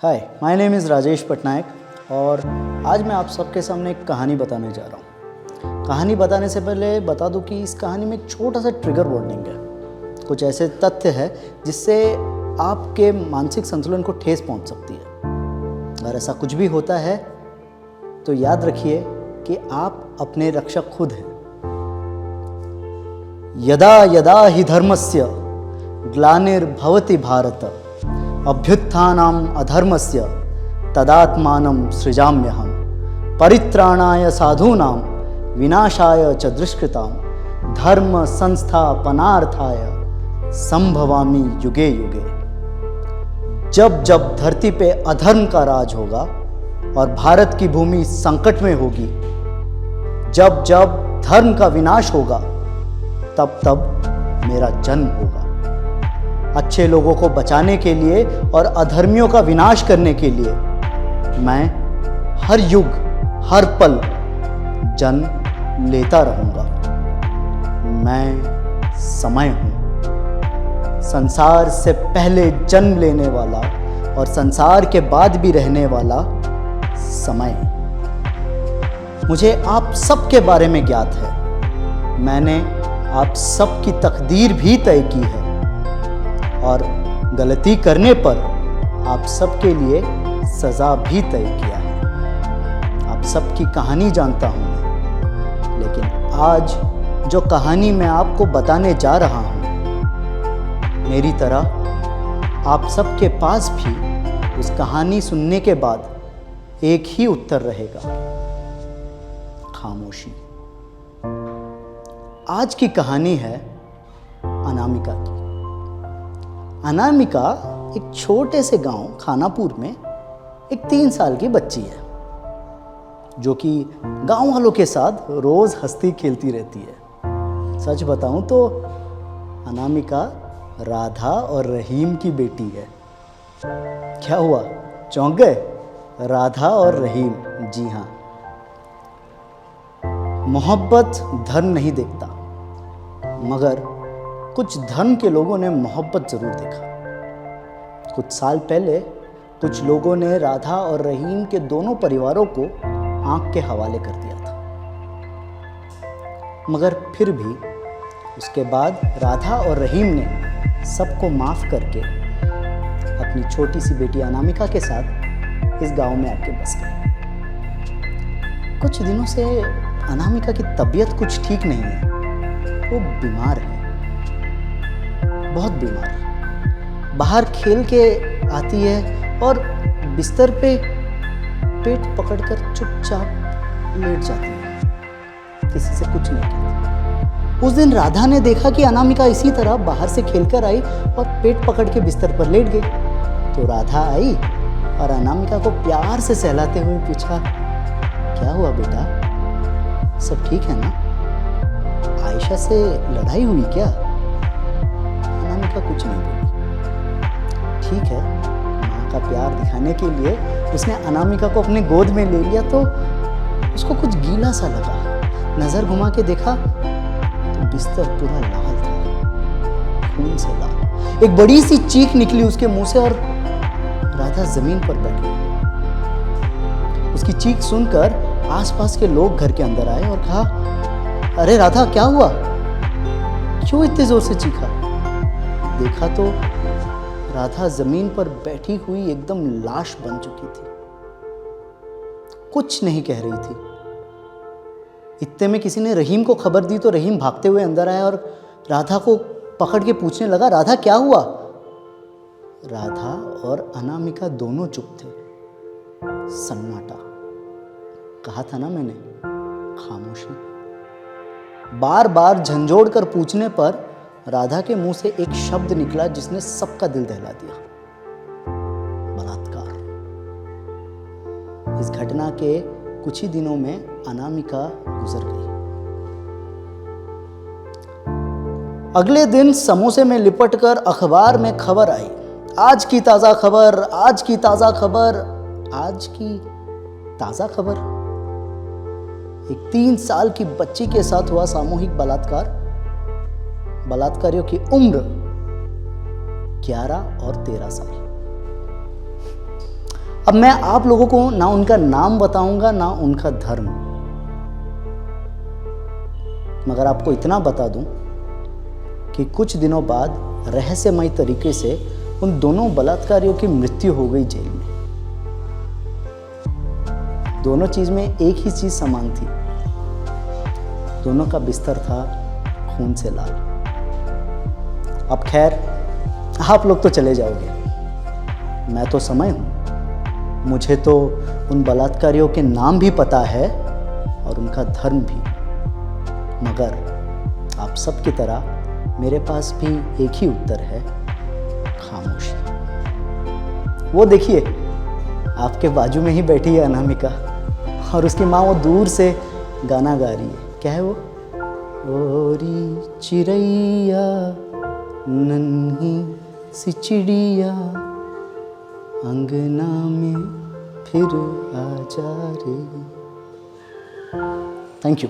Hi, my name is Rajesh Patnaik और आज मैं आप सबके सामने एक कहानी बताने जा रहा हूँ। कहानी बताने से पहले बता दूँ कि इस कहानी में एक छोटा सा ट्रिगर वार्निंग है। कुछ ऐसे तथ्य है जिससे आपके मानसिक संतुलन को ठेस पहुँच सकती है। अगर ऐसा कुछ भी होता है तो याद रखिए कि आप अपने रक्षक खुद हैं। यदा यदा हि धर्मस्य ग्लानिर्भवति भारत अभ्युत्थानम् अधर्मस्य तदात्मानं सृजाम्यहम् परित्राणाय साधूनां विनाशाय च दुष्कृतां धर्म संस्थापनार्थाय संभवामि युगे युगे। जब जब धरती पे अधर्म का राज होगा और भारत की भूमि संकट में होगी, जब जब धर्म का विनाश होगा, तब तब मेरा जन्म होगा। अच्छे लोगों को बचाने के लिए और अधर्मियों का विनाश करने के लिए मैं हर युग हर पल जन्म लेता रहूंगा। मैं समय हूं, संसार से पहले जन्म लेने वाला और संसार के बाद भी रहने वाला समय। मुझे आप सबके बारे में ज्ञात है। मैंने आप सबकी तकदीर भी तय की है और गलती करने पर आप सबके लिए सज़ा भी तय किया है। आप सबकी कहानी जानता हूँ मैं, लेकिन आज जो कहानी मैं आपको बताने जा रहा हूँ, मेरी तरह आप सबके पास भी उस कहानी सुनने के बाद एक ही उत्तर रहेगा, खामोशी। आज की कहानी है अनामिका की। अनामिका एक छोटे से गांव खानापुर में एक 3 साल की बच्ची है, जो कि गांव वालों के साथ रोज हंसती खेलती रहती है। सच बताऊं तो अनामिका राधा और रहीम की बेटी है। क्या हुआ, चौंक गए? राधा और रहीम, जी हाँ। मोहब्बत धर्म नहीं देखता, मगर कुछ धर्म के लोगों ने मोहब्बत जरूर देखा। कुछ साल पहले कुछ लोगों ने राधा और रहीम के दोनों परिवारों को आंख के हवाले कर दिया था, मगर फिर भी उसके बाद राधा और रहीम ने सबको माफ करके अपनी छोटी सी बेटी अनामिका के साथ इस गांव में आके बस गए। कुछ दिनों से अनामिका की तबीयत कुछ ठीक नहीं है। वो बीमार है, बहुत बीमार है। बाहर खेल के आती है और बिस्तर पे पेट पकड़कर चुपचाप लेट जाती है, किसी से कुछ नहीं कहती। उस दिन राधा ने देखा कि अनामिका इसी तरह बाहर से खेलकर आई और पेट पकड़ के बिस्तर पर लेट गई। तो राधा आई और अनामिका को प्यार से सहलाते हुए पूछा, क्या हुआ बेटा, सब ठीक है ना? आयशा से लड़ाई हुई क्या? अनामिका कुछ नहीं बोली। ठीक है, माँ का प्यार दिखाने के लिए उसने अनामिका को अपने गोद में ले लिया तो उसको कुछ गीला सा लगा। नजर घुमा के देखा तो बिस्तर पूरा लाल था, खून से लाल। एक बड़ी सी चीख निकली उसके मुंह से और राधा जमीन पर बैठ गई। उसकी चीख सुनकर आसपास के लोग घर के अंदर आए और कहा, अरे राधा, क्या हुआ? क्यों इतने जोर से चीखा? देखा तो राधा जमीन पर बैठी हुई एकदम लाश बन चुकी थी, कुछ नहीं कह रही थी। इतने में किसी ने रहीम को खबर दी तो रहीम भागते हुए अंदर आया और राधा को पकड़ के पूछने लगा, राधा क्या हुआ? राधा और अनामिका दोनों चुप थे, सन्नाटा। कहा था ना मैंने, खामोशी। बार बार झंझोड़ कर पूछने पर राधा के मुंह से एक शब्द निकला जिसने सबका दिल दहला दिया, बलात्कार। इस घटना के कुछ ही दिनों में अनामिका गुजर गई। अगले दिन समोसे में लिपटकर अखबार में खबर आई, आज की ताजा खबर, आज की ताजा खबर, आज की ताजा खबर। एक 3 साल की बच्ची के साथ हुआ सामूहिक बलात्कार। बलात्कारियों की उम्र 11 और 13 साल। अब मैं आप लोगों को ना उनका नाम बताऊंगा ना उनका धर्म, मगर आपको इतना बता दूं कि कुछ दिनों बाद रहस्यमय तरीके से उन दोनों बलात्कारियों की मृत्यु हो गई जेल में। दोनों चीज में एक ही चीज समान थी, दोनों का बिस्तर था खून से लाल। अब खैर आप लोग तो चले जाओगे, मैं तो समय हूं, मुझे तो उन बलात्कारियों के नाम भी पता है और उनका धर्म भी, मगर आप सबकी तरह मेरे पास भी एक ही उत्तर है, खामोशी। वो देखिए आपके बाजू में ही बैठी है अनामिका और उसकी माँ वो दूर से गाना गा रही है। क्या है वो? ओरी चिड़ैया नन्ही सी चिड़िया अंगना में फिर आ जा रे। Thank you.